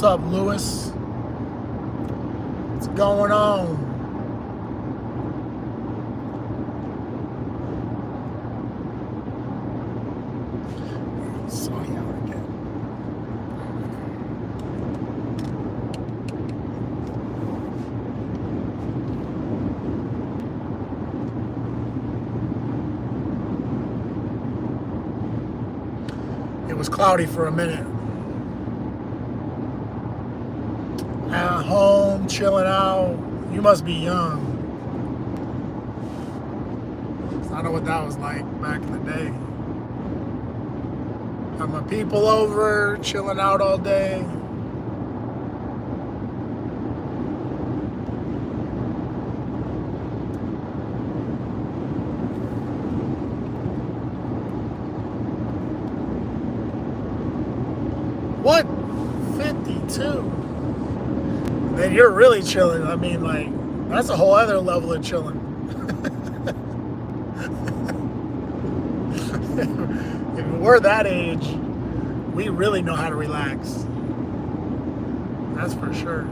up, Lewis? What's going on? Sunny out again. It was cloudy for a minute. At home, chilling out. You must be young. I know what that was like back in the day. Have my people over, chilling out all day. What? 52? Then you're really chilling. I mean, like, that's a whole other level of chilling. If we're that age, we really know how to relax. That's for sure.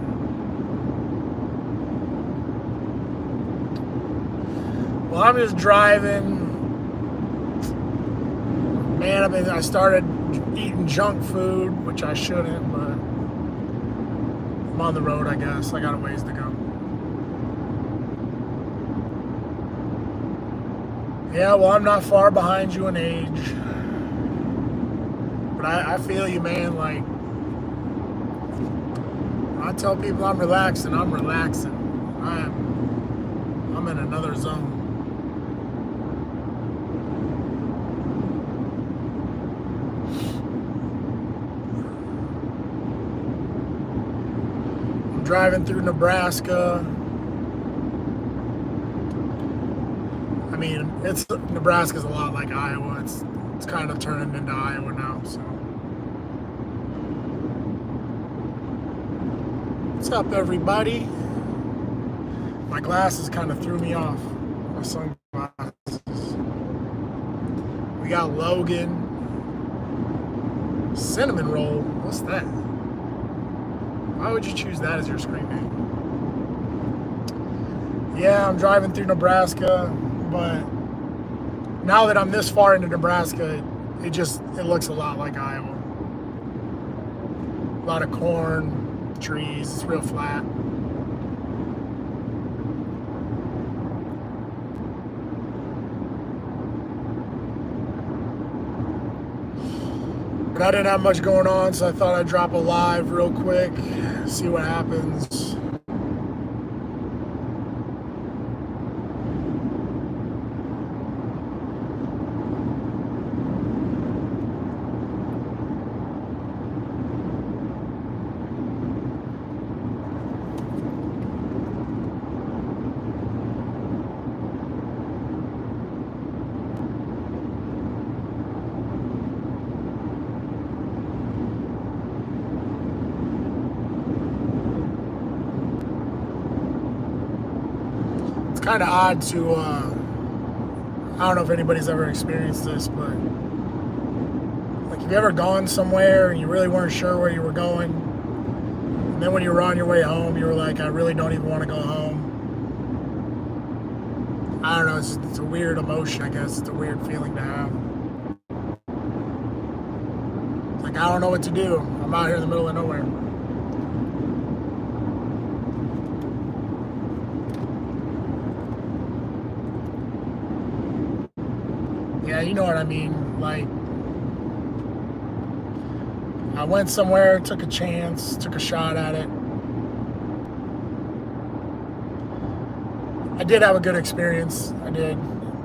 Well, I'm just driving. Man, I started eating junk food, which I shouldn't, but I'm on the road, I guess. I got a ways to go. Yeah, well, I'm not far behind you in age. But I feel you, man. Like, when I tell people I'm relaxing, I'm relaxing. I'm in another zone. I'm driving through Nebraska. I mean, Nebraska's a lot like Iowa. It's kind of turning into Iowa now. So, what's up, everybody? My glasses kind of threw me off. My sunglasses. We got Logan. Cinnamon roll. What's that? Why would you choose that as your screen name? Yeah, I'm driving through Nebraska. But now that I'm this far into Nebraska, it looks a lot like Iowa. A lot of corn, trees, it's real flat. But I didn't have much going on, so I thought I'd drop a live real quick, see what happens. Kind of odd to, I don't know if anybody's ever experienced this, but like, have you ever gone somewhere and you really weren't sure where you were going, and then when you were on your way home, you were like, I really don't even want to go home. I don't know, it's a weird emotion, I guess. It's a weird feeling to have. It's like, I don't know what to do. I'm out here in the middle of nowhere. Yeah, you know what I mean. Like, I went somewhere, took a chance, took a shot at it. I did have a good experience, I did.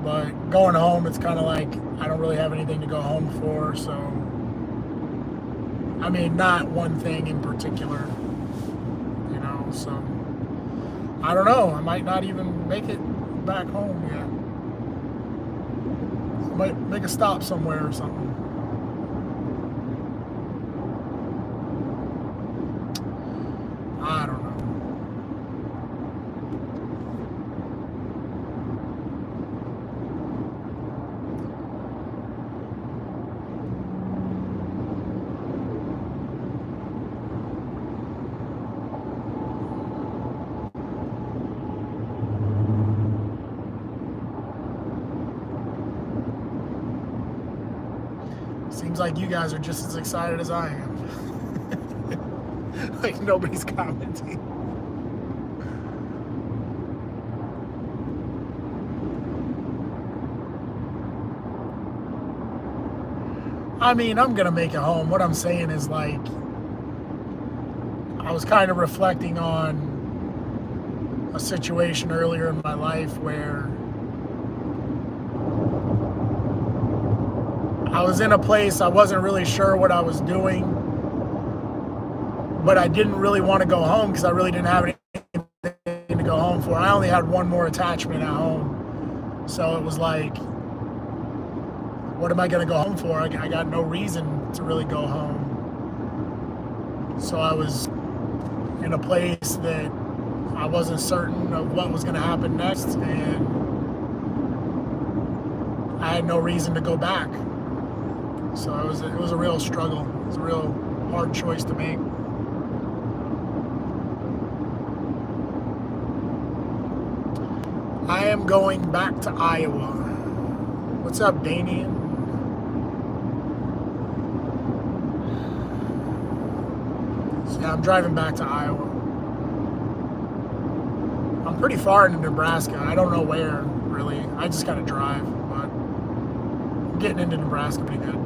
But going home, it's kind of like I don't really have anything to go home for. So, I mean, not one thing in particular, you know. So, I don't know. I might not even make it back home yet. Might make a stop somewhere or something. I don't know. Seems like you guys are just as excited as I am. Like nobody's commenting. I mean, I'm gonna make it home. What I'm saying is, like, I was kind of reflecting on a situation earlier in my life where I was in a place I wasn't really sure what I was doing, but I didn't really want to go home because I really didn't have anything to go home for. I only had one more attachment at home. So it was like, what am I going to go home for? I got no reason to really go home. So I was in a place that I wasn't certain of what was going to happen next, and I had no reason to go back. So it was a real struggle. It was a real hard choice to make. I am going back to Iowa. What's up, Damien? So yeah, I'm driving back to Iowa. I'm pretty far into Nebraska. I don't know where, really. I just gotta drive, but I'm getting into Nebraska pretty good.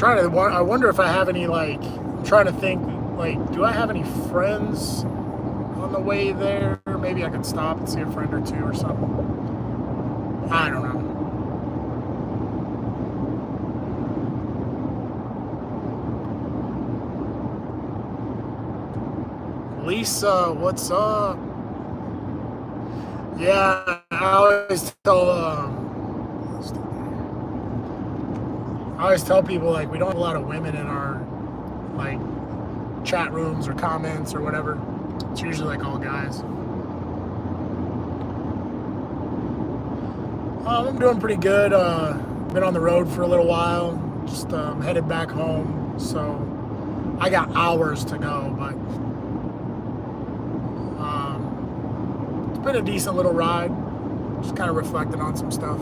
I wonder if I have any, like, I'm trying to think, like, do I have any friends on the way there? Maybe I could stop and see a friend or two or something. I don't know. Lisa, what's up? Yeah, I always tell people, like, we don't have a lot of women in our, like, chat rooms or comments or whatever. It's usually like all guys. I'm doing pretty good. Been on the road for a little while. Just headed back home. So I got hours to go, but it's been a decent little ride. Just kind of reflecting on some stuff.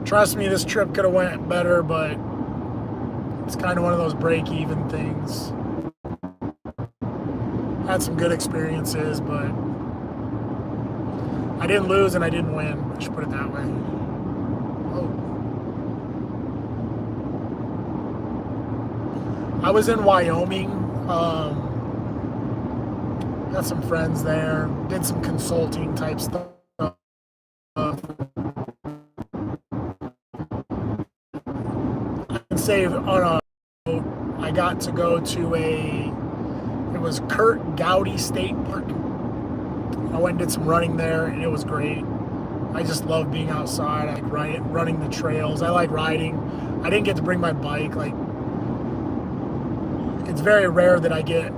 Trust me, this trip could have went better, but it's kind of one of those break-even things. Had some good experiences, but I didn't lose and I didn't win. I should put it that way. Oh. I was in Wyoming. Got some friends there. Did some consulting type stuff. Say on a boat, I got to go to it was Kurt Gowdy State Park. I went and did some running there, and it was great. I just love being outside. I like running the trails. I like riding. I didn't get to bring my bike. Like, it's very rare that I get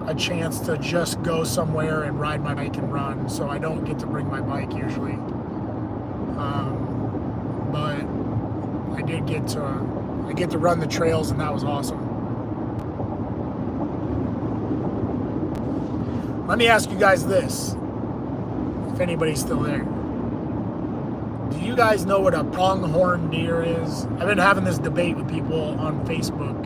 a chance to just go somewhere and ride my bike and run, so I don't get to bring my bike usually. But I did get to run the trails, and that was awesome. Let me ask you guys this, if anybody's still there. Do you guys know what a pronghorn deer is? I've been having this debate with people on Facebook.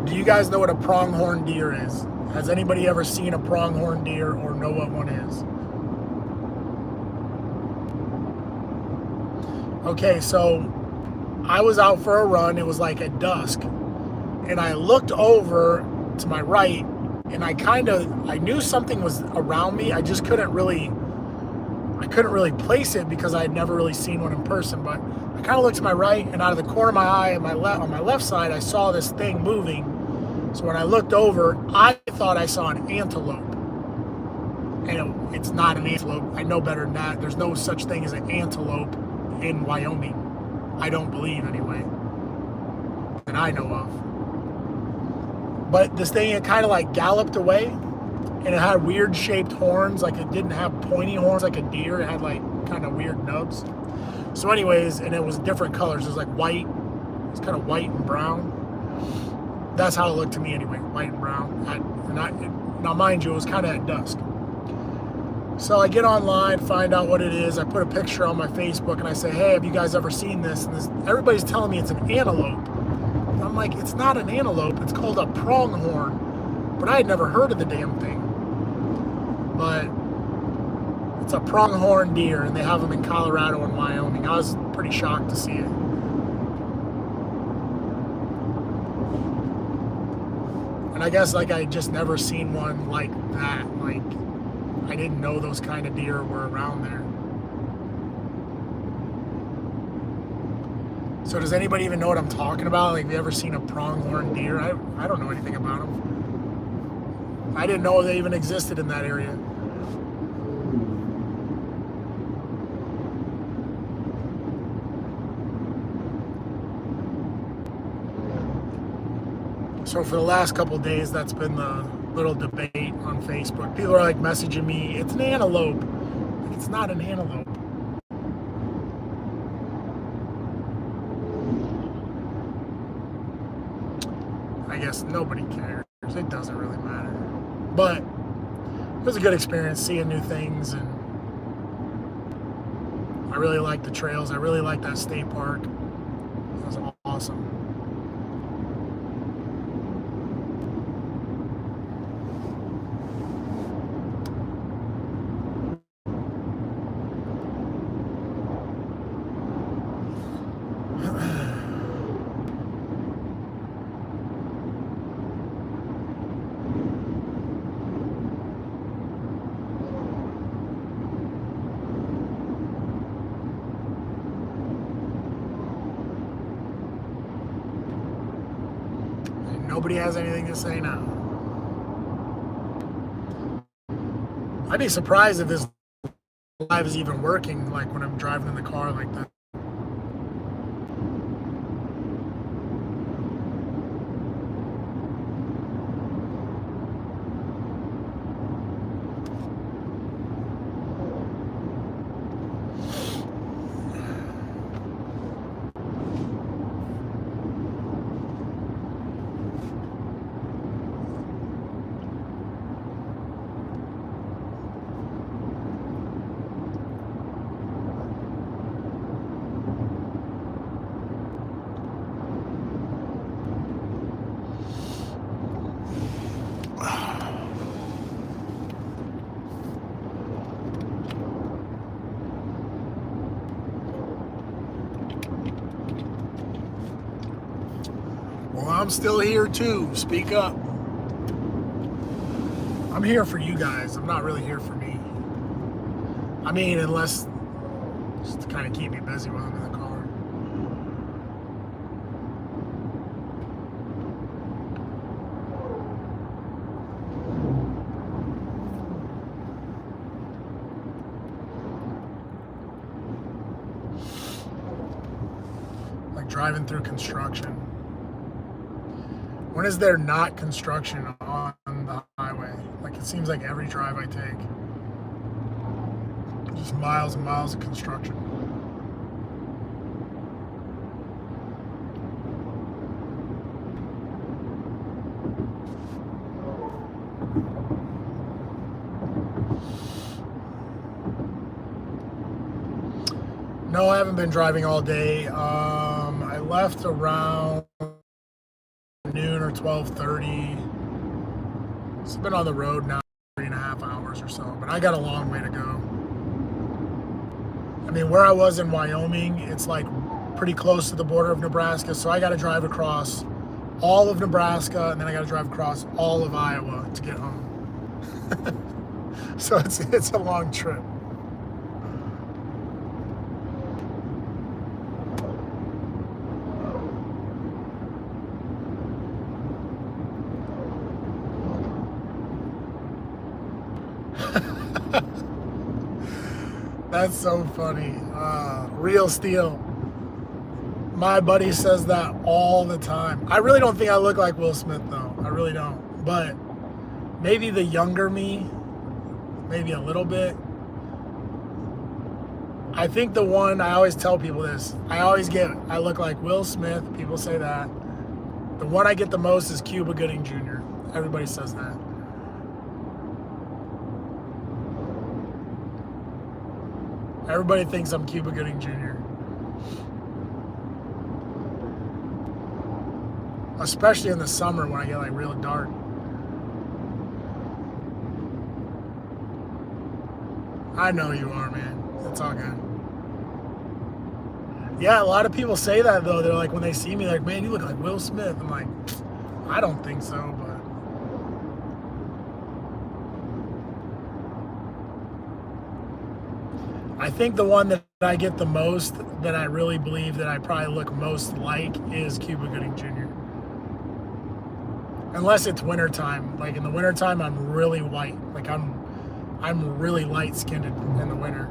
Do you guys know what a pronghorn deer is? Has anybody ever seen a pronghorn deer or know what one is? Okay, so I was out for a run. It was like at dusk. And I looked over to my right, and I knew something was around me. I just couldn't really place it because I had never really seen one in person. But I kind of looked to my right, and out of the corner of my eye on my left side, I saw this thing moving. So when I looked over, I thought I saw an antelope. And it's not an antelope. I know better than that. There's no such thing as an antelope in Wyoming. I don't believe, anyway, that I know of. But this thing, it kind of like galloped away, and it had weird shaped horns. Like, it didn't have pointy horns like a deer. It had like kind of weird nubs. So anyways, and it was different colors. It was like white. It's kind of white and brown. That's how it looked to me anyway, white and brown. Now mind you, it was kind of at dusk. So I get online, find out what it is. I put a picture on my Facebook and I say, hey, have you guys ever seen this? And everybody's telling me it's an antelope. And I'm like, it's not an antelope. It's called a pronghorn. But I had never heard of the damn thing. But it's a pronghorn deer, and they have them in Colorado and Wyoming. I was pretty shocked to see it. And I guess like I just never seen one like that. Like, I didn't know those kind of deer were around there. So does anybody even know what I'm talking about? Like, have you ever seen a pronghorn deer? I don't know anything about them. I didn't know they even existed in that area. So for the last couple of days, that's been the little debate on Facebook. People are like messaging me, it's an antelope. Like, it's not an antelope. I guess nobody cares. It doesn't really matter. But it was a good experience seeing new things, and I really liked the trails. I really liked that state park. It was awesome. Nobody has anything to say now. I'd be surprised if this live is even working, like when I'm driving in the car like that. Well, I'm still here too. Speak up. I'm here for you guys. I'm not really here for me. I mean, unless just to kind of keep me busy while I'm in the car. Like driving through construction. When is there not construction on the highway? Like, it seems like every drive I take, just miles and miles of construction. No, I haven't been driving all day. I left around noon or 12:30. It's been on the road now 3.5 hours or so, but I got a long way to go. I mean, where I was in Wyoming, it's like pretty close to the border of Nebraska, so I got to drive across all of Nebraska, and then I got to drive across all of Iowa to get home. So it's a long trip. That's so funny. Real steel. My buddy says that all the time. I really don't think I look like Will Smith, though. I really don't. But maybe the younger me, maybe a little bit. I think the one, I always tell people this, I look like Will Smith. People say that. The one I get the most is Cuba Gooding Jr. Everybody says that. Everybody thinks I'm Cuba Gooding Jr. Especially in the summer when I get like real dark. I know you are, man. It's all good. Yeah, a lot of people say that though. They're like, when they see me, like, man, you look like Will Smith. I'm like, I don't think so, but I think the one that I get the most, that I really believe that I probably look most like, is Cuba Gooding Jr. Unless it's wintertime. Like in the wintertime, I'm really white. Like I'm really light-skinned in the winter.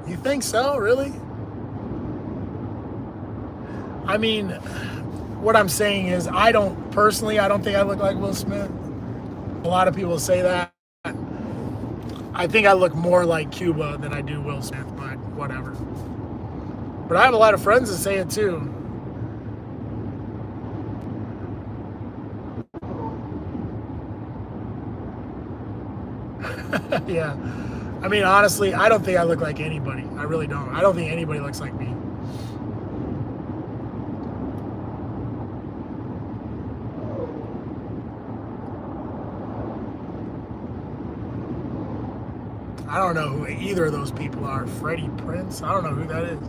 You think so, really? I mean, what I'm saying is, I don't think I look like Will Smith. A lot of people say that. I think I look more like Cuba than I do Will Smith, but whatever. But I have a lot of friends that say it too. Yeah. I mean, honestly, I don't think I look like anybody. I really don't. I don't think anybody looks like me. I don't know who either of those people are. Freddie Prinze? I don't know who that is.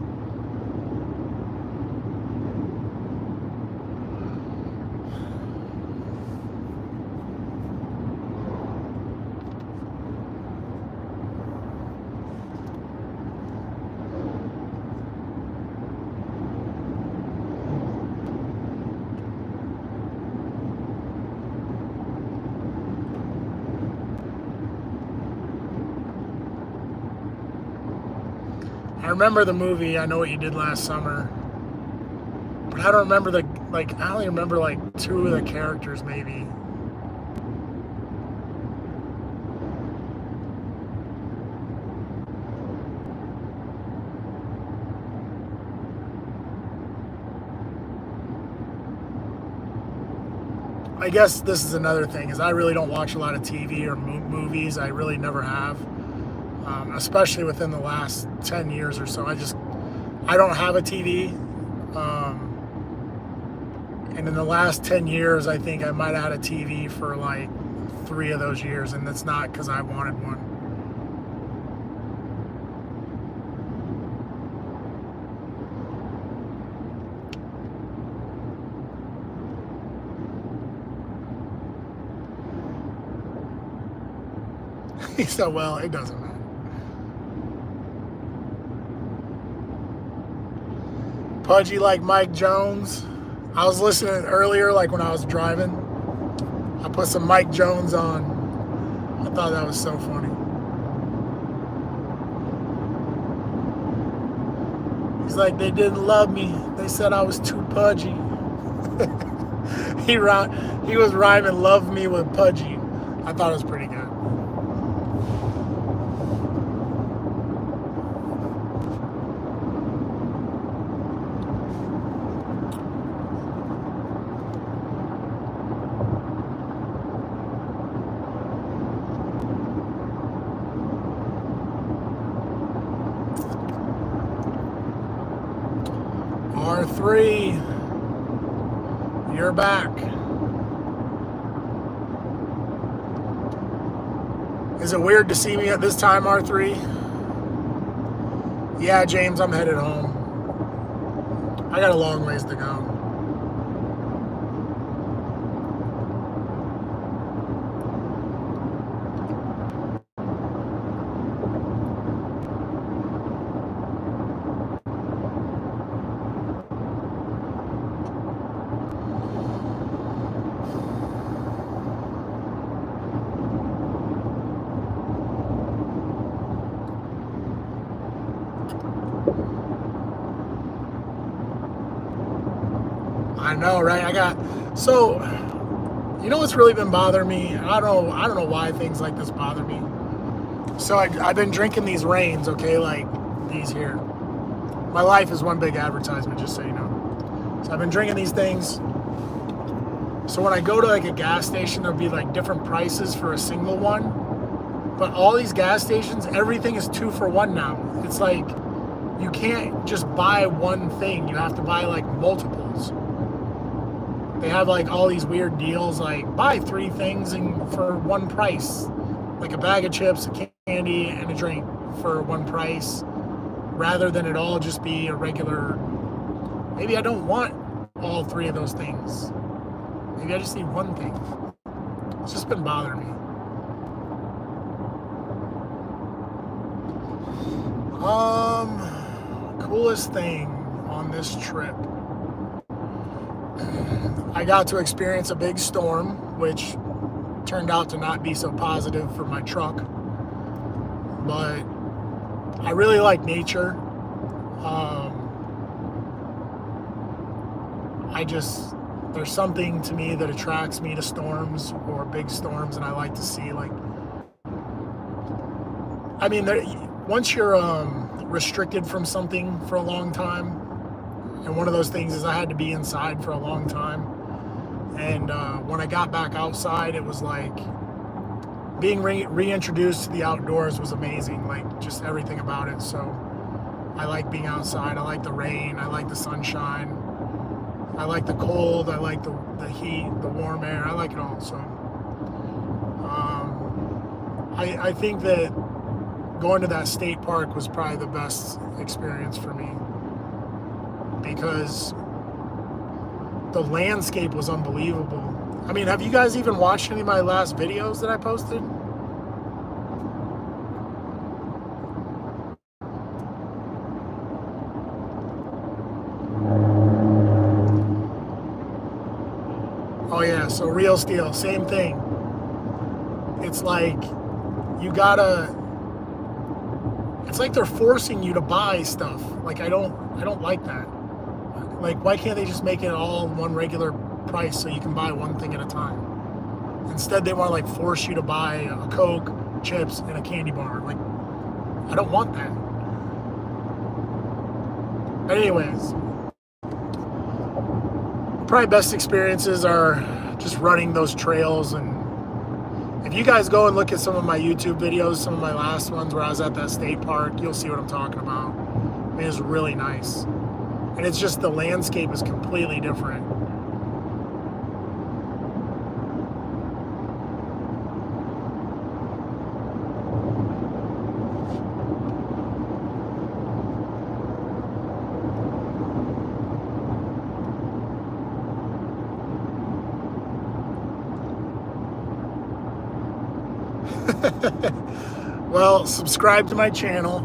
I remember the movie, I Know What You Did Last Summer. But I don't remember I only remember like two of the characters maybe. I guess this is another thing, is I really don't watch a lot of TV or movies. I really never have. Especially within the last 10 years or so. I don't have a TV. And in the last 10 years, I think I might have had a TV for like 3 of those years, and that's not because I wanted one. He said, well, it doesn't matter. Pudgy like Mike Jones. I was listening earlier, like when I was driving. I put some Mike Jones on. I thought that was so funny. He's like, they didn't love me. They said I was too pudgy. He was rhyming "love me" with pudgy. I thought it was pretty good. R3, you're back. Is it weird to see me at this time, R3? Yeah, James, I'm headed home. I got a long ways to go. I know, right? So you know what's really been bothering me? I don't know why things like this bother me. So I've been drinking these Reigns, okay, like these here. My life is one big advertisement, just so you know. So I've been drinking these things. So when I go to like a gas station, there'll be like different prices for a single one. But all these gas stations, everything is 2 for 1 now. It's like you can't just buy one thing. You have to buy like multiples. They have like all these weird deals, like buy 3 things for one price, like a bag of chips, a candy, and a drink for one price, rather than it all just be a regular. Maybe I don't want all 3 of those things. Maybe I just need one thing. It's just been bothering me. Coolest thing on this trip. I got to experience a big storm, which turned out to not be so positive for my truck. But I really like nature. There's something to me that attracts me to storms or big storms, and I like to see once you're restricted from something for a long time, and one of those things is I had to be inside for a long time, and when I got back outside, it was like being reintroduced to the outdoors was amazing, like just everything about it. So I like being outside. I like the rain. I like the sunshine. I like the cold. I like the heat, the warm air. I like it all. So I think that going to that state park was probably the best experience for me, because the landscape was unbelievable. I mean, have you guys even watched any of my last videos that I posted? Oh yeah, so Real Steel, same thing. It's like it's like they're forcing you to buy stuff. Like I don't like that. Like, why can't they just make it all one regular price so you can buy one thing at a time? Instead, they want to like force you to buy a Coke, chips, and a candy bar. Like, I don't want that. But anyways, probably best experiences are just running those trails. And if you guys go and look at some of my YouTube videos, some of my last ones where I was at that state park, you'll see what I'm talking about. I mean, it's really nice. And it's just the landscape is completely different. Well, subscribe to my channel,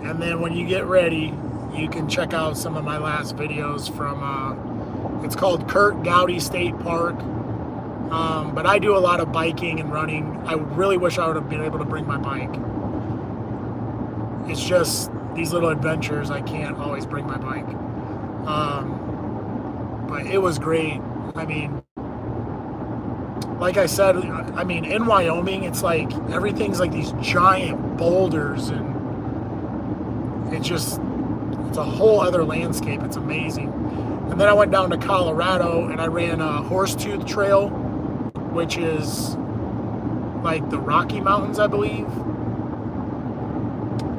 and then when you get ready, you can check out some of my last videos from, it's called Kurt Gowdy State Park. But I do a lot of biking and running. I really wish I would have been able to bring my bike. It's just these little adventures, I can't always bring my bike. But it was great. I mean, like I said, I mean, in Wyoming, it's like everything's like these giant boulders, and it's a whole other landscape. It's amazing. And then I went down to Colorado and I ran a Horsetooth Trail, which is like the Rocky Mountains, I believe.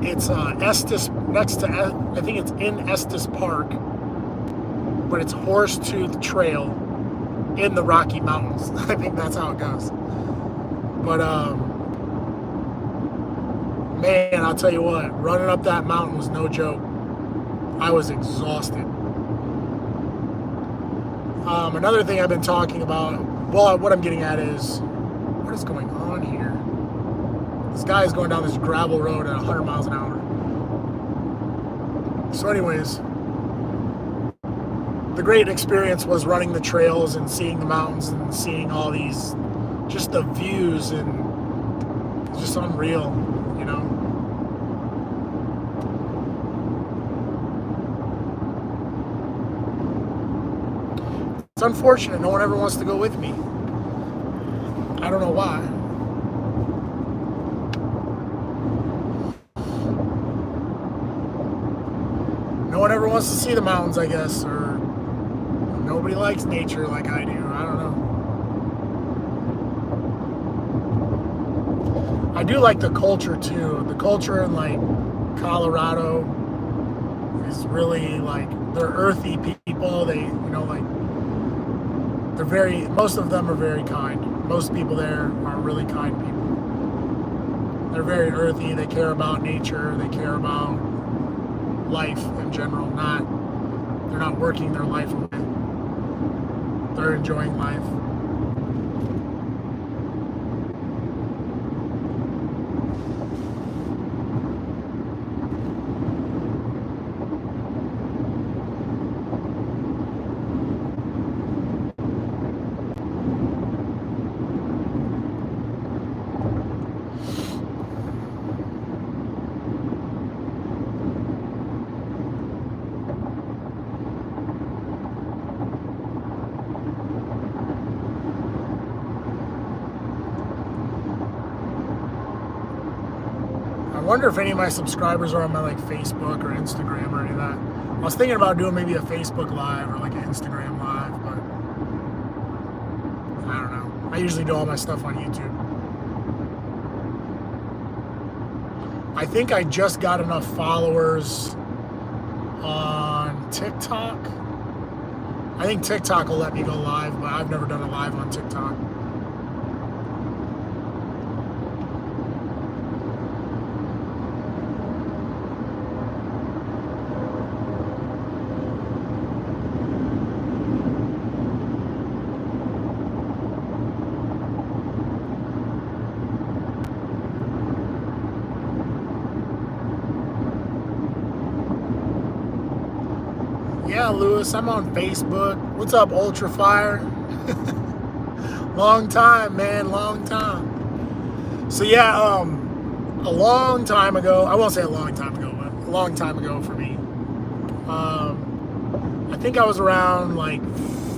It's Estes, next to, I think it's in Estes Park, but it's Horsetooth Trail in the Rocky Mountains. I think that's how it goes. But Man, I'll tell you what, running up that mountain was no joke. I was exhausted. Another thing I've been talking about, well, what I'm getting at is, what is going on here? This guy is going down this gravel road at 100 miles an hour. So anyways, the great experience was running the trails and seeing the mountains and seeing all these, just the views, and it's just unreal, you know. It's unfortunate no one ever wants to go with me. I don't know why. No one ever wants to see the mountains, I guess, or nobody likes nature like I do. I don't know. I do like the culture too. The culture in like Colorado is really like, they're earthy people. They, you know, like they're very, most of them are very kind. Most people there are really kind people. They're very earthy. They care about nature. They care about life in general. They're not working their life away. They're enjoying life. I wonder if any of my subscribers are on my like Facebook or Instagram or any of that. I was thinking about doing maybe a Facebook Live or like an Instagram Live, but I don't know. I usually do all my stuff on YouTube. I think I just got enough followers on TikTok. I think TikTok will let me go live, but I've never done a live on TikTok. Yeah, Lewis, I'm on Facebook. What's up, Ultra Fire? Long time, man, long time. So yeah, a long time ago, I won't say a long time ago, but a long time ago for me. I think I was around like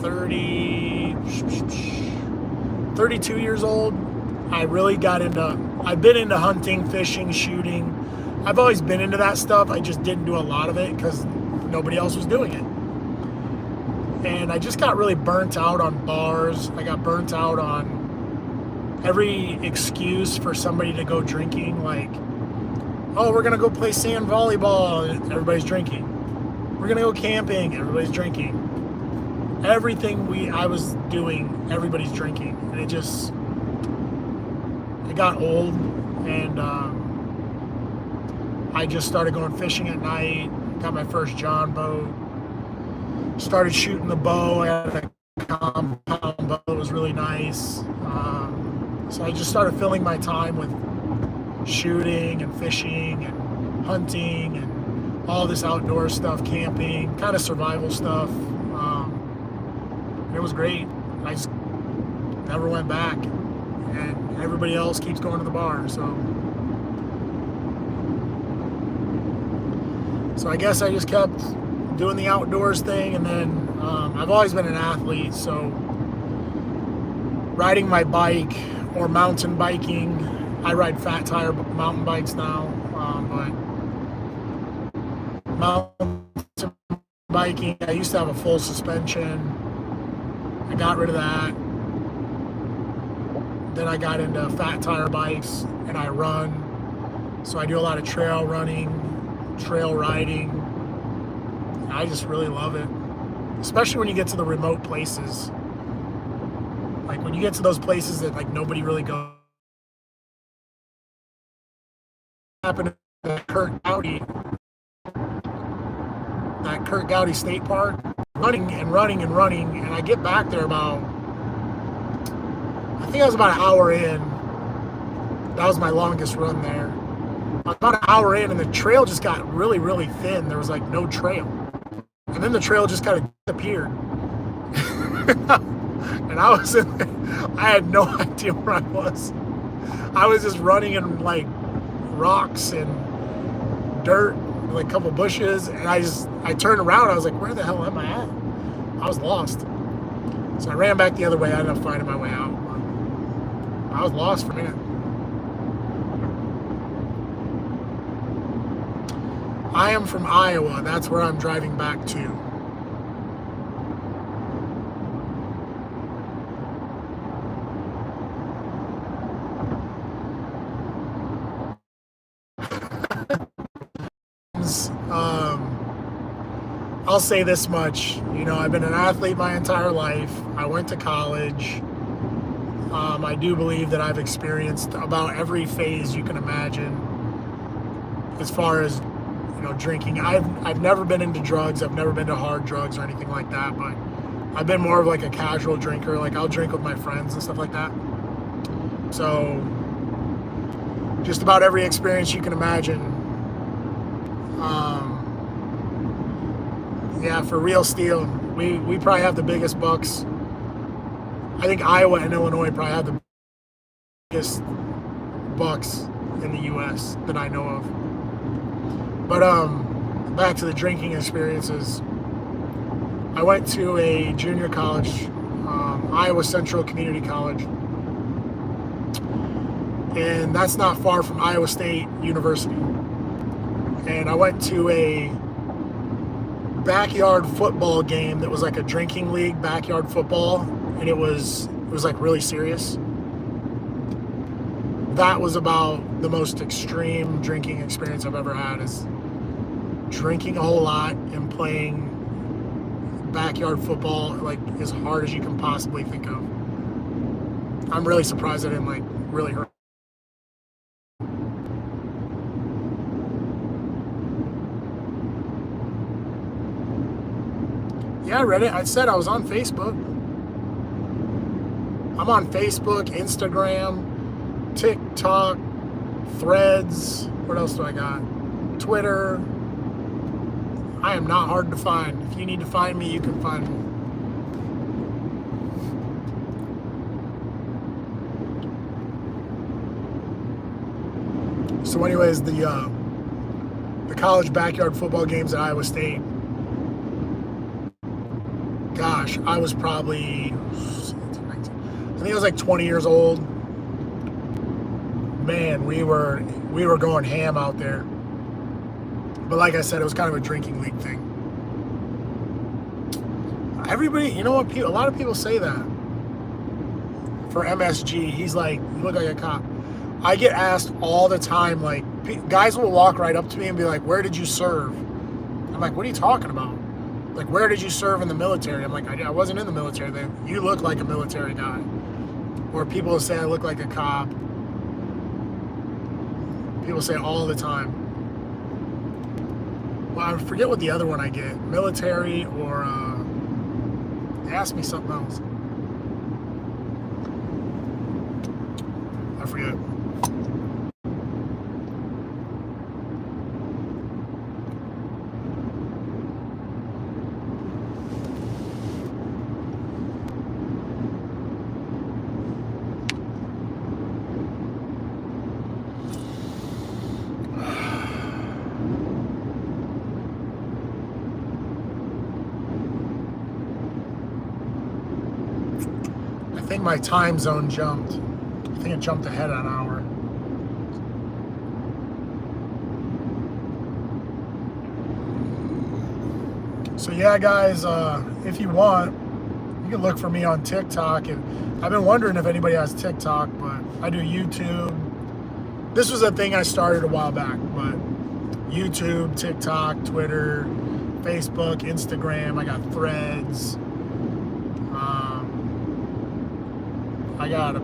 32 years old. I've been into hunting, fishing, shooting. I've always been into that stuff. I just didn't do a lot of it because nobody else was doing it. And I just got really burnt out on bars. I got burnt out on every excuse for somebody to go drinking. Like, oh, we're going to go play sand volleyball. Everybody's drinking. We're going to go camping. Everybody's drinking. Everything I was doing, everybody's drinking. And it got old. And I just started going fishing at night. Got my first John boat. Started shooting the bow. I had a compound bow. It was really nice. So I just started filling my time with shooting and fishing and hunting and all this outdoor stuff, camping, kind of survival stuff. It was great. I just never went back. And everybody else keeps going to the bar. So I guess I just kept doing the outdoors thing, and then I've always been an athlete, so riding my bike or mountain biking, I ride fat tire mountain bikes now, but mountain biking, I used to have a full suspension. I got rid of that. Then I got into fat tire bikes, and I run. So I do a lot of trail running, trail riding. I just really love it, especially when you get to the remote places. Like when you get to those places that like nobody really goes happened at Kurt Gowdy State Park, running and running and running, and I get back there I think I was about an hour in. That was my longest run there. About an hour in, and the trail just got really, really thin. There was like no trail. And then the trail just kind of disappeared. And I had no idea where I was. I was just running in like rocks and dirt, like a couple bushes, and I turned around. I was like, where the hell am I at? I was lost. So I ran back the other way. I ended up finding my way out. I was lost for a minute. I am from Iowa. That's where I'm driving back to. I'll say this much, I've been an athlete my entire life. I went to college. I do believe that I've experienced about every phase you can imagine as far as, drinking. I've never been into drugs. I've never been to hard drugs or anything like that, but I've been more of like a casual drinker. Like I'll drink with my friends and stuff like that. So just about every experience you can imagine. Yeah, for real steel, we probably have the biggest bucks. I think Iowa and Illinois probably have the biggest bucks in the U.S. that I know of. But back to the drinking experiences. I went to a junior college, Iowa Central Community College, and that's not far from Iowa State University. And I went to a backyard football game that was like a drinking league backyard football, and it was like really serious. That was about the most extreme drinking experience I've ever had, is drinking a whole lot and playing backyard football like as hard as you can possibly think of. I'm really surprised I didn't like really hurt. Yeah, I read it. I said I was on Facebook. I'm on Facebook, Instagram, TikTok, Threads. What else do I got? Twitter. I am not hard to find. If you need to find me, you can find me. So anyways, the college backyard football games at Iowa State, gosh, I was probably, I think I was like 20 years old. Man, we were going ham out there. But like I said, it was kind of a drinking league thing. Everybody, you know what? A lot of people say that. For MSG, he's like, you look like a cop. I get asked all the time, like, guys will walk right up to me and be like, where did you serve? I'm like, what are you talking about? Like, where did you serve in the military? I'm like, I wasn't in the military. You look like a military guy. Or people will say I look like a cop. People say it all the time. Well, I forget what the other one I get. Military or, they asked me something else. I forget. I think my time zone jumped. I think it jumped ahead an hour. So yeah, guys, if you want, you can look for me on TikTok. And I've been wondering if anybody has TikTok, but I do YouTube. This was a thing I started a while back, but YouTube, TikTok, Twitter, Facebook, Instagram. I got Threads. I got a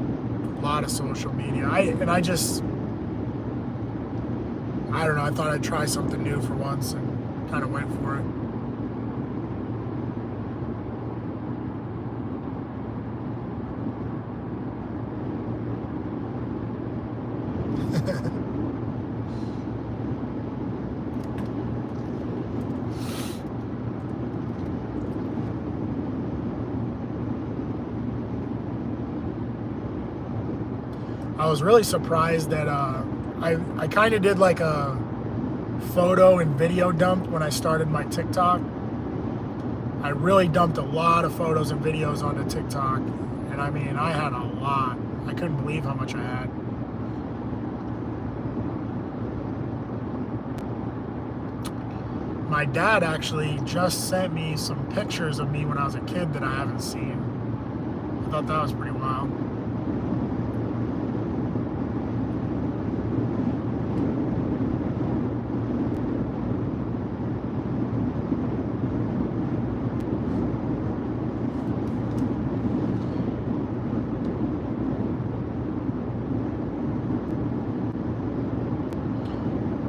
lot of social media. I don't know, I thought I'd try something new for once and kind of went for it. I was really surprised that I kind of did like a photo and video dump when I started my TikTok. I really dumped a lot of photos and videos onto TikTok, and I mean, I had a lot. I couldn't believe how much I had. My dad actually just sent me some pictures of me when I was a kid that I haven't seen. I thought that was pretty wild.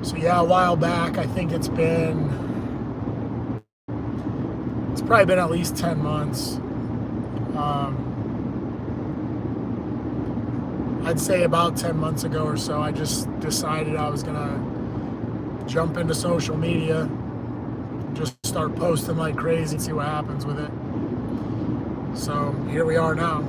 So yeah, a while back, I think it's probably been at least 10 months. I'd say about 10 months ago or so, I just decided I was gonna jump into social media, just start posting like crazy and see what happens with it. So here we are now.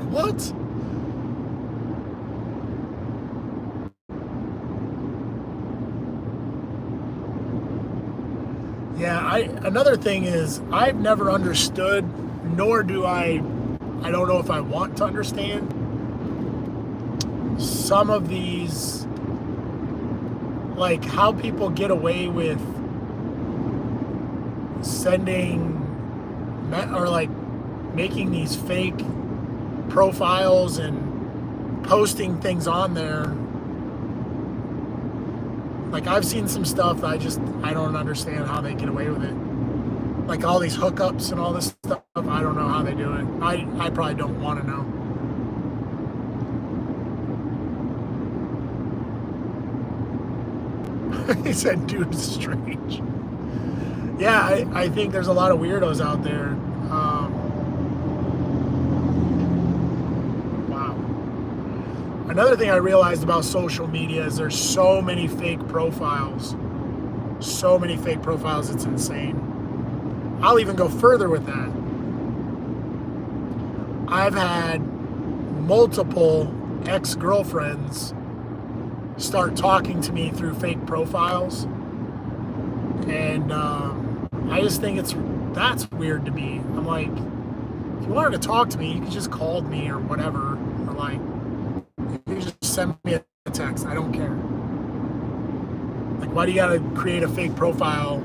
What? Yeah, another thing is I've never understood, nor do I don't know if I want to understand some of these, like how people get away with sending or like making these fake profiles and posting things on there. Like I've seen some stuff that I don't understand how they get away with it. Like all these hookups and all this stuff, I don't know how they do it. I probably don't want to know. He said, dude, it's strange. Yeah, I think there's a lot of weirdos out there. Another thing I realized about social media is there's so many fake profiles. So many fake profiles, it's insane. I'll even go further with that. I've had multiple ex-girlfriends start talking to me through fake profiles. And I just think that's weird to me. I'm like, if you wanted to talk to me, you could just call me or whatever. Or like, you just send me a text. I don't care. Like, why do you gotta create a fake profile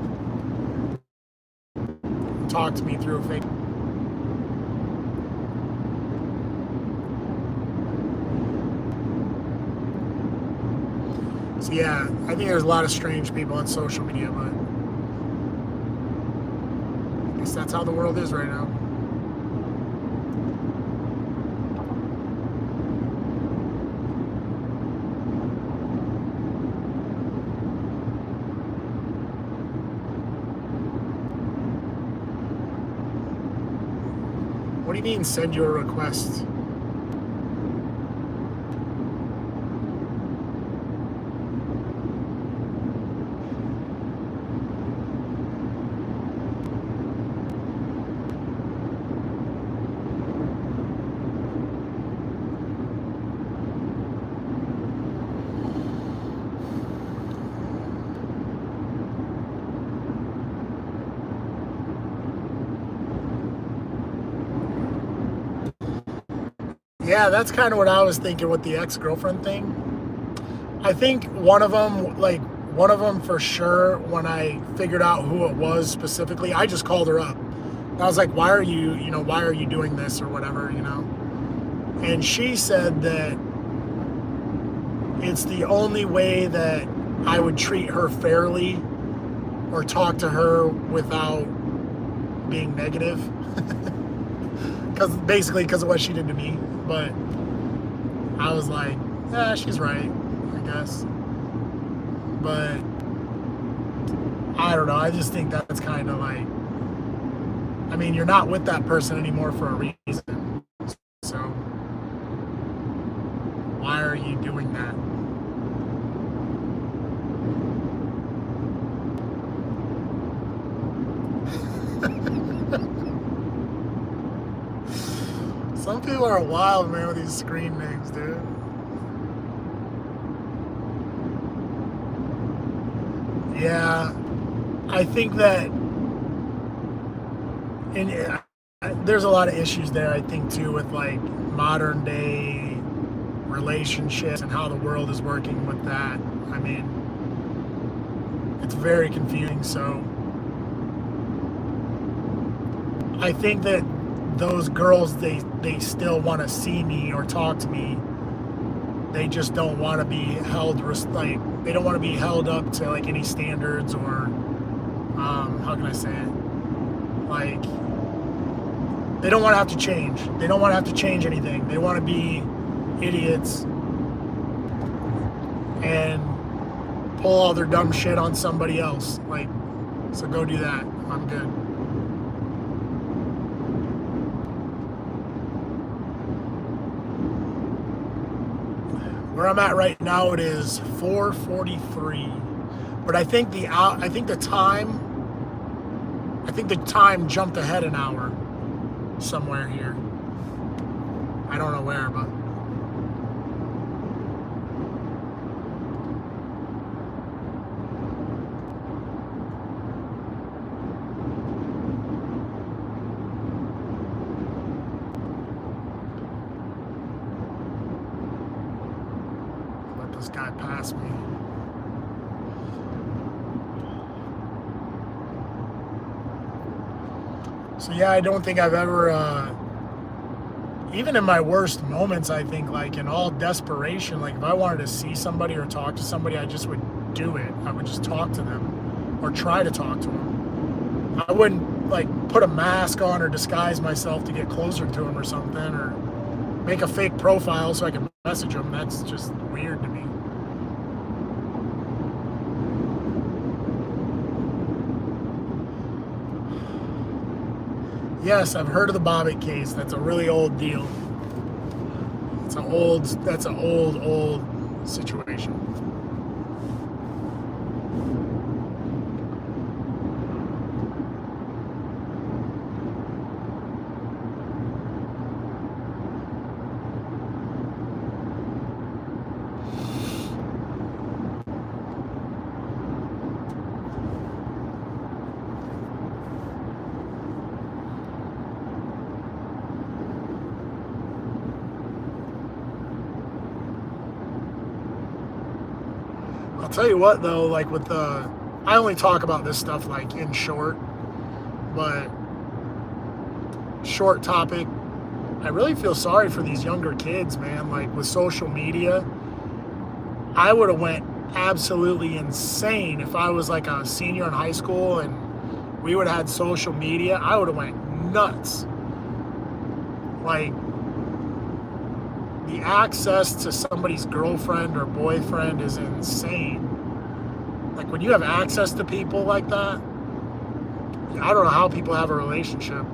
and talk to me through a fake? So yeah, I think there's a lot of strange people on social media, but I guess that's how the world is right now. What do you mean, send you a request? Yeah, that's kind of what I was thinking with the ex-girlfriend thing. I think one of them for sure, when I figured out who it was specifically, I just called her up. I was like, why are you doing this or whatever, And she said that it's the only way that I would treat her fairly or talk to her without being negative. Because of what she did to me. But I was like, yeah, she's right, I guess. But I don't know. I just think that's kind of like, I mean, you're not with that person anymore for a reason. So why are you doing that? Some people are wild, man, with these screen names, dude. Yeah, I think that there's a lot of issues there, I think, too, with like modern day relationships and how the world is working with that. I mean, it's very confusing. So I think that those girls, they still want to see me or talk to me. They just don't want to be held like they don't want to be held up to like any standards or how can I say it? Like they don't want to have to change. They don't want to have to change anything. They want to be idiots and pull all their dumb shit on somebody else. Like, so go do that. I'm good. Where I'm at right now, it is 4:43. But I think the time jumped ahead an hour somewhere here. I don't know where, but let this guy pass me. So yeah, I don't think I've ever, even in my worst moments, I think like in all desperation, like if I wanted to see somebody or talk to somebody, I just would do it. I would just talk to them or try to talk to them. I wouldn't like put a mask on or disguise myself to get closer to them or something, or make a fake profile so I can message them. That's just weird to me. Yes, I've heard of the Bobbitt case. That's a really old deal. That's an old situation. I'll tell you what though, like with I only talk about this stuff like in short, but short topic, I really feel sorry for these younger kids, man. Like with social media, I would have went absolutely insane if I was like a senior in high school and we would have had social media. I would have went nuts. Like the access to somebody's girlfriend or boyfriend is insane. Like when you have access to people like that, I don't know how people have a relationship.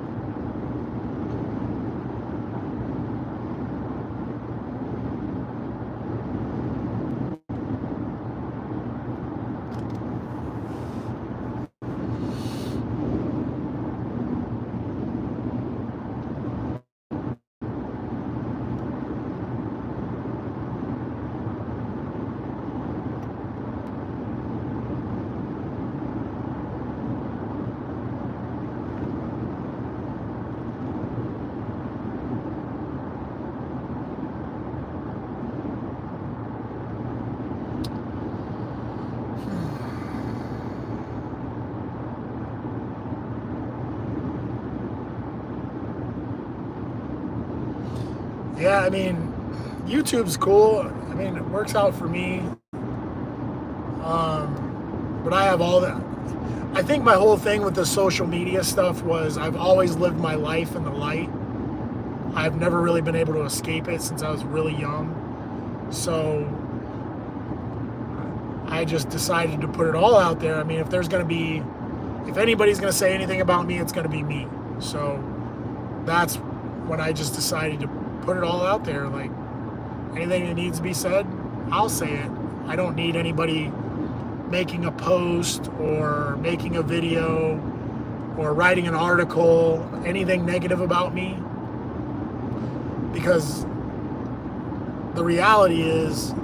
Yeah, I mean, YouTube's cool. I mean, it works out for me. But I have all that. I think my whole thing with the social media stuff was I've always lived my life in the light. I've never really been able to escape it since I was really young. So I just decided to put it all out there. I mean, if anybody's going to say anything about me, it's going to be me. So that's when I just decided to put it all out there. Like, anything that needs to be said, I'll say it. I don't need anybody making a post or making a video or writing an article, anything negative about me. Because the reality is,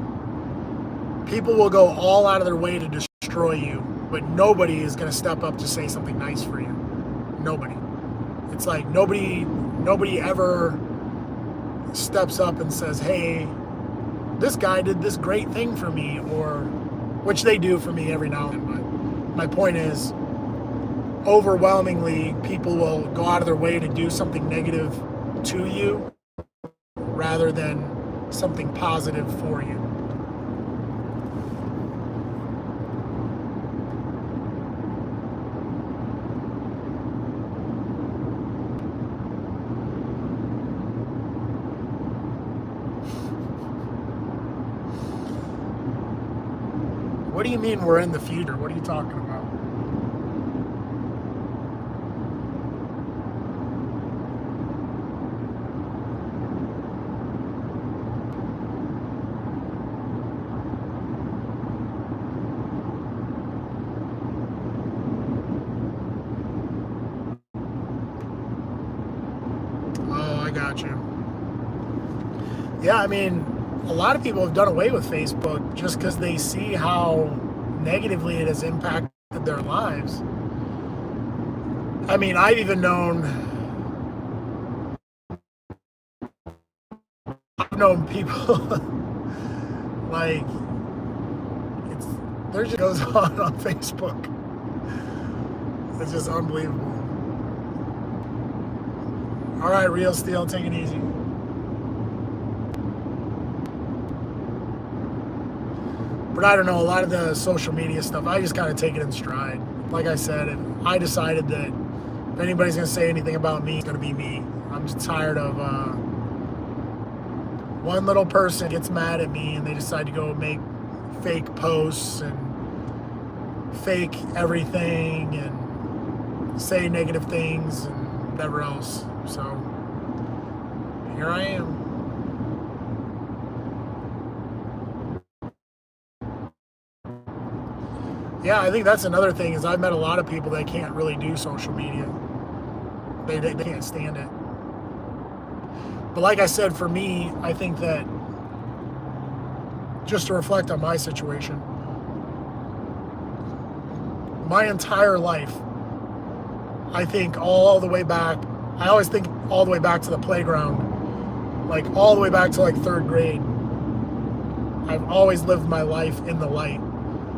people will go all out of their way to destroy you, but nobody is going to step up to say something nice for you. Nobody. It's like nobody ever steps up and says, hey, this guy did this great thing for me, or which they do for me every now and then. But my point is, overwhelmingly, people will go out of their way to do something negative to you rather than something positive for you. What do you mean we're in the future? What are you talking about? Oh, I got you. Yeah, I mean, a lot of people have done away with Facebook just because they see how negatively it has impacted their lives. I mean, I've known people like there just goes on Facebook. It's just unbelievable. All right, Real Steel, take it easy. But I don't know, a lot of the social media stuff, I just kind of take it in stride. Like I said, I decided that if anybody's going to say anything about me, it's going to be me. I'm just tired of one little person gets mad at me and they decide to go make fake posts and fake everything and say negative things and whatever else. So here I am. Yeah, I think that's another thing is I've met a lot of people that can't really do social media. They can't stand it. But like I said, for me, I think that just to reflect on my situation, my entire life, I think all the way back, I always think all the way back to the playground, like all the way back to like third grade. I've always lived my life in the light.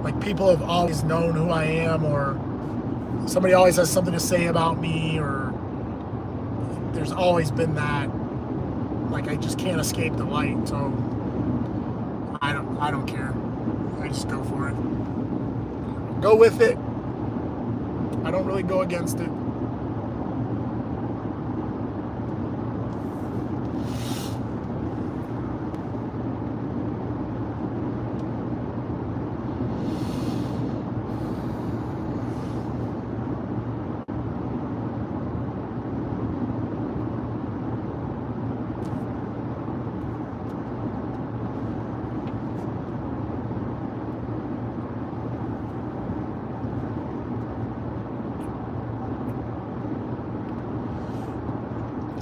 Like, people have always known who I am, or somebody always has something to say about me, or there's always been that. Like, I just can't escape the light, so I don't care. I just go for it. Go with it. I don't really go against it.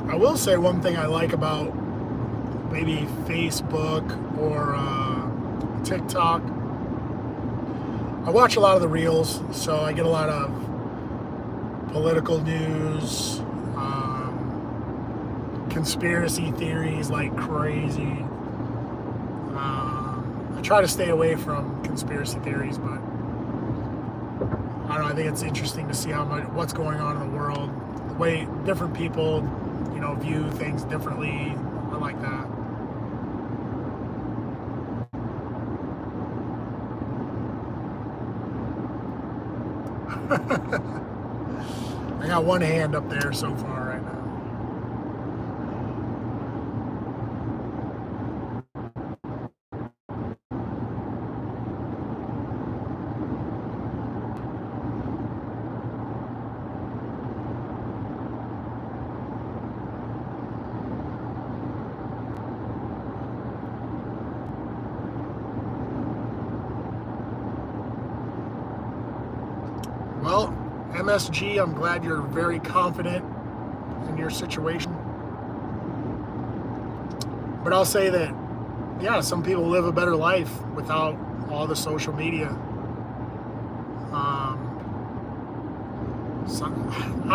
I will say one thing I like about maybe Facebook or TikTok. I watch a lot of the reels, so I get a lot of political news, conspiracy theories like crazy. I try to stay away from conspiracy theories, but I don't know. I think it's interesting to see what's going on in the world, the way different people, view things differently. I like that. I got one hand up there so far right now. Well, MSG, I'm glad you're very confident in your situation. But I'll say that, yeah, some people live a better life without all the social media. I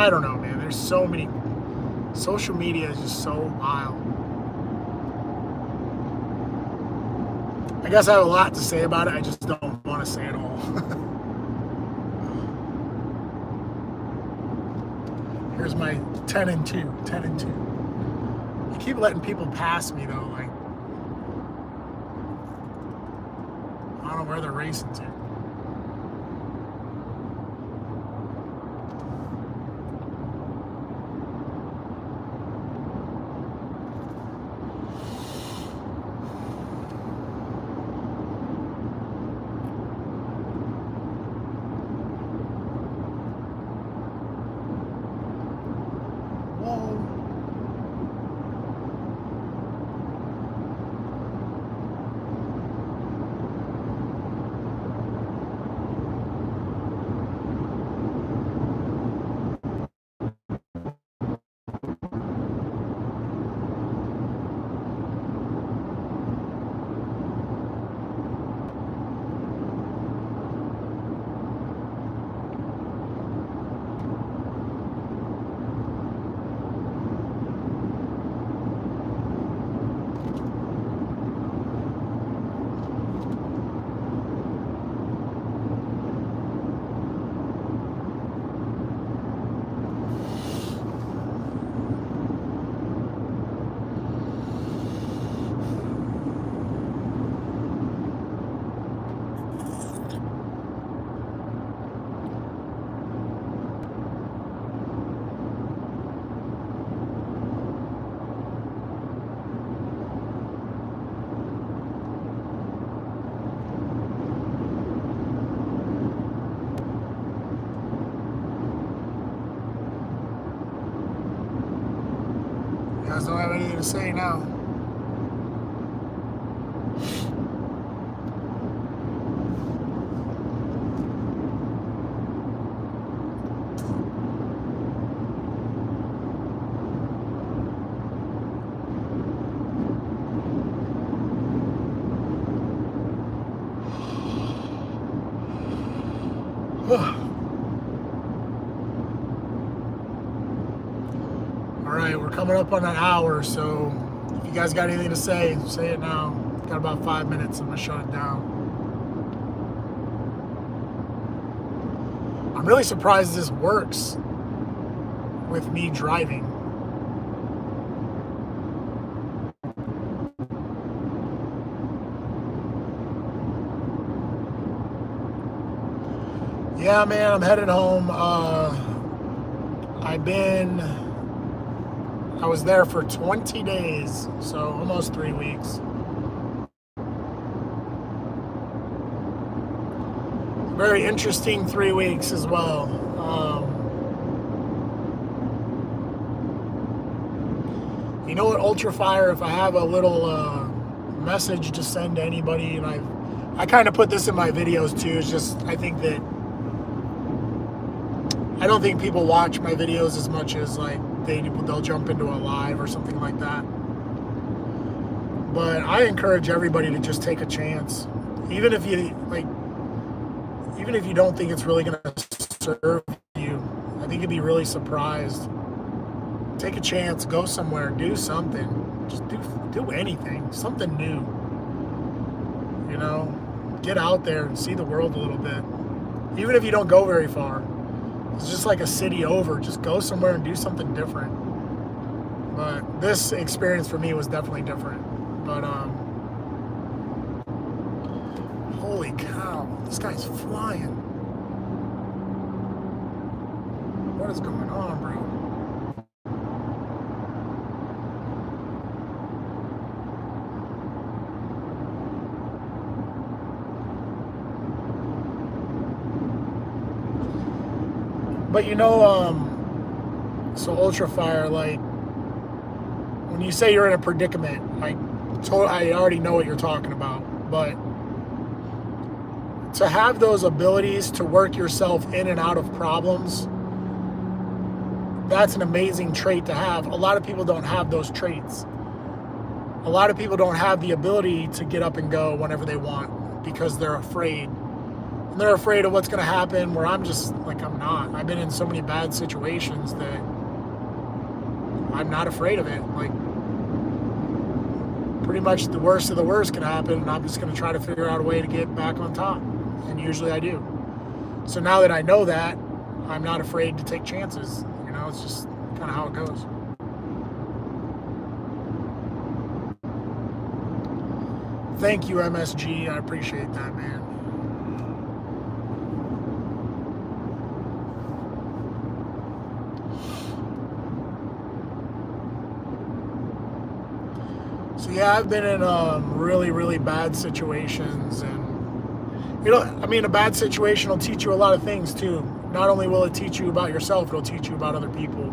don't know, man. There's so many. Social media is just so wild. I guess I have a lot to say about it. I just don't want to say it all. Here's my 10 and 2. 10 and 2. I keep letting people pass me, though. Like, I don't know where they're racing to. You guys don't have anything to say now. All right, we're coming up on an hour, so if you guys got anything to say it now. Got about 5 minutes. I'm gonna shut it down. I'm really surprised this works with me driving. Yeah, man, I'm headed home. I was there for 20 days, so almost 3 weeks. Very interesting 3 weeks as well. You know what, Ultra Fire, if I have a little message to send to anybody, and I kind of put this in my videos too, it's just, I don't think people watch my videos as much as like they'll jump into a live or something like that. But I encourage everybody to just take a chance, even if you don't think it's really gonna serve you. I think you'd be really surprised. Take a chance, go somewhere, do something. Just do anything, something new. You know, get out there and see the world a little bit. Even if you don't go very far. It's just like a city over. Just go somewhere and do something different. But this experience for me was definitely different. But holy cow, this guy's flying. is going on, bro? But so Ultra Fire, like, when you say you're in a predicament, like, I already know what you're talking about. But to have those abilities to work yourself in and out of problems, that's an amazing trait to have. A lot of people don't have those traits. A lot of people don't have the ability to get up and go whenever they want because they're afraid. And they're afraid of what's going to happen, where I'm just like, I'm not. I've been in so many bad situations that I'm not afraid of it. Like, pretty much the worst of the worst can happen, and I'm just going to try to figure out a way to get back on top. And usually I do. So now that I know that, I'm not afraid to take chances. It's just kind of how it goes. Thank you, MSG. I appreciate that, man. So yeah, I've been in really, really bad situations, and a bad situation will teach you a lot of things too. Not only will it teach you about yourself, it'll teach you about other people.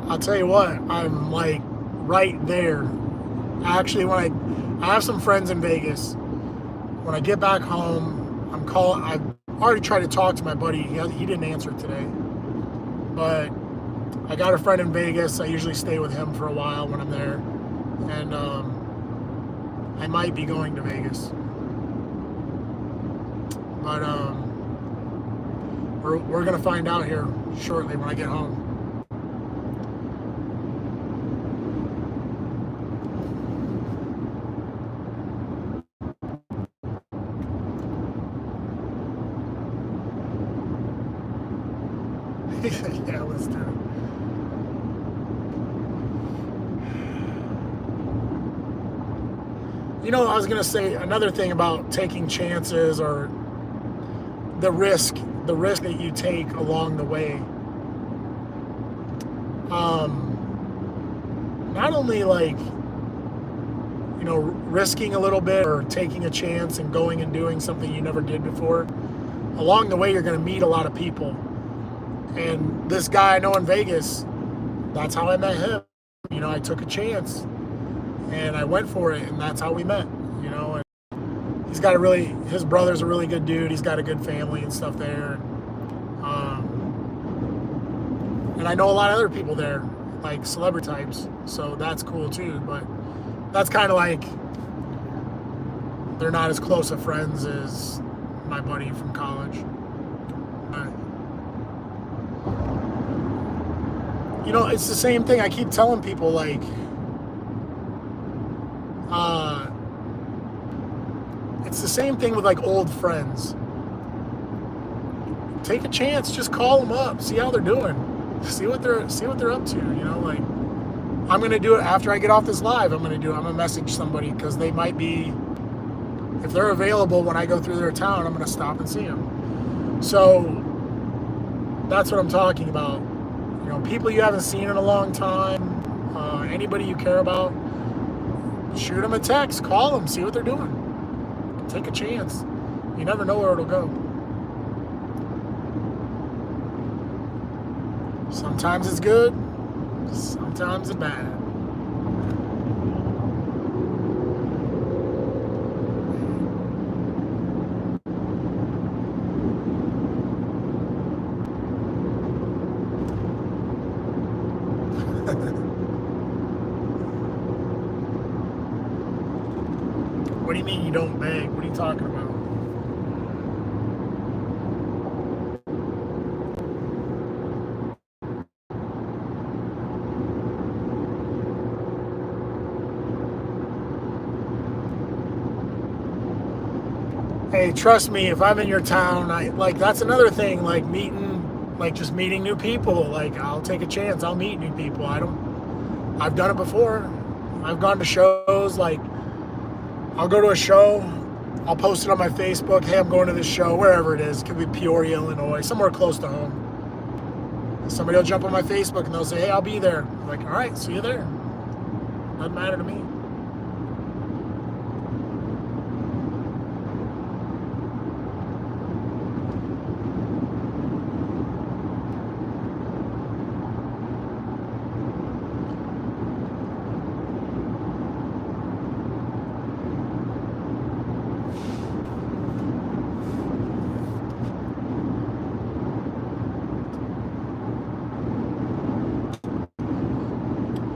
I'll tell you what, I'm like right there. Actually, I have some friends in Vegas. When I get back home, I've already tried to talk to my buddy. He didn't answer today. But I got a friend in Vegas. I usually stay with him for a while when I'm there. And I might be going to Vegas. But we're going to find out here shortly when I get home. Yeah, let's do it. I was going to say another thing about taking chances, or the risk that you take along the way. Not only like, risking a little bit or taking a chance and going and doing something you never did before. Along the way, you're going to meet a lot of people. And this guy I know in Vegas, that's how I met him. I took a chance and I went for it, and that's how we met, and his brother's a really good dude. He's got a good family and stuff there. And I know a lot of other people there, like celebrity types, so that's cool too. But that's kind of like, they're not as close of friends as my buddy from college. It's the same thing I keep telling people, like, it's the same thing with like old friends. Take a chance, just call them up, see how they're doing, see what they're up to. Like, I'm gonna do it after I get off this live. I'm gonna message somebody, because they might be, if they're available when I go through their town, I'm gonna stop and see them. So that's what I'm talking about. People you haven't seen in a long time, anybody you care about, shoot them a text, call them, see what they're doing. Take a chance. You never know where it'll go. Sometimes it's good, sometimes it's bad. What do you mean you don't beg? What are you talking about? Hey, trust me, if I'm in your town, that's another thing, like just meeting new people. Like, I'll take a chance. I'll meet new people. I've done it before. I've gone to shows, like, I'll go to a show I'll post it on my Facebook. Hey, I'm going to this show, wherever it is. It could be Peoria, Illinois, somewhere close to home. Somebody will jump on my Facebook and they'll say, hey, I'll be there. I'm like, all right, see you there. Doesn't matter to me.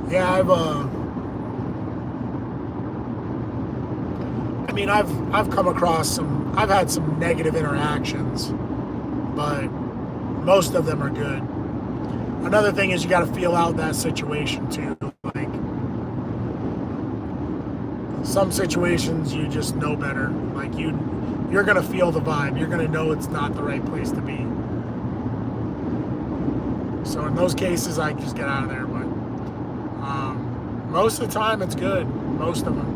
Yeah, I've come across I've had some negative interactions, but most of them are good. Another thing is you got to feel out that situation too. Like some situations you just know better. Like you're gonna feel the vibe. You're gonna know it's not the right place to be. So in those cases, I just get out of there. But most of the time, it's good. Most of them.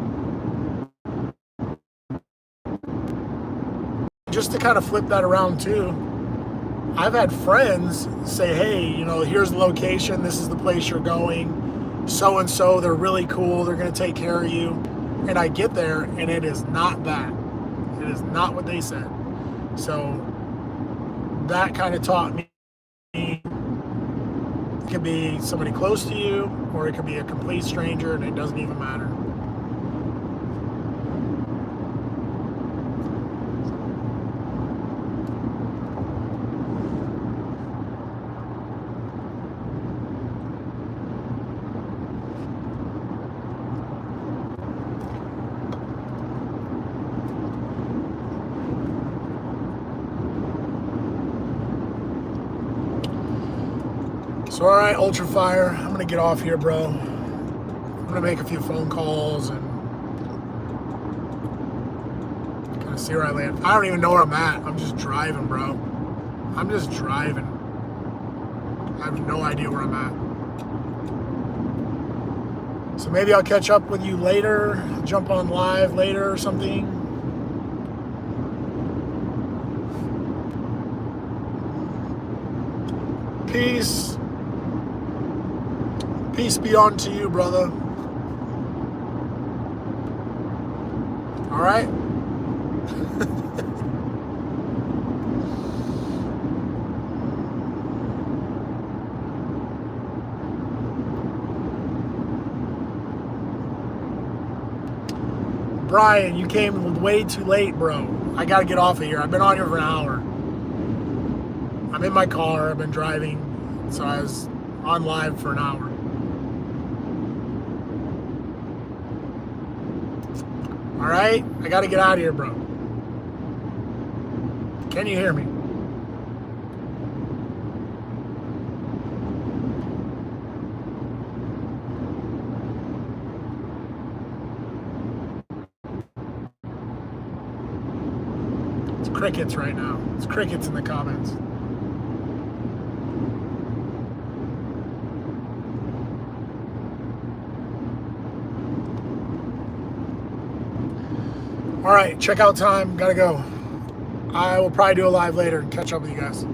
Just to kind of flip that around too, I've had friends say, hey, here's the location, this is the place you're going, so and so, they're really cool, they're going to take care of you. And I get there and it is not that. It is not what they said. So that kind of taught me it could be somebody close to you or it could be a complete stranger and it doesn't even matter. So, all right, Ultra Fire, I'm going to get off here, bro. I'm going to make a few phone calls and kind of see where I land. I don't even know where I'm at. I'm just driving, bro. I'm just driving. I have no idea where I'm at. So maybe I'll catch up with you later, jump on live later or something. Peace. Peace be unto you, brother. All right? Brian, you came way too late, bro. I got to get off of here. I've been on here for an hour. I'm in my car. I've been driving. So I was on live for an hour. All right? I got to get out of here, bro. Can you hear me? It's crickets right now. It's crickets in the comments. All right, checkout time. Gotta go. I will probably do a live later and catch up with you guys.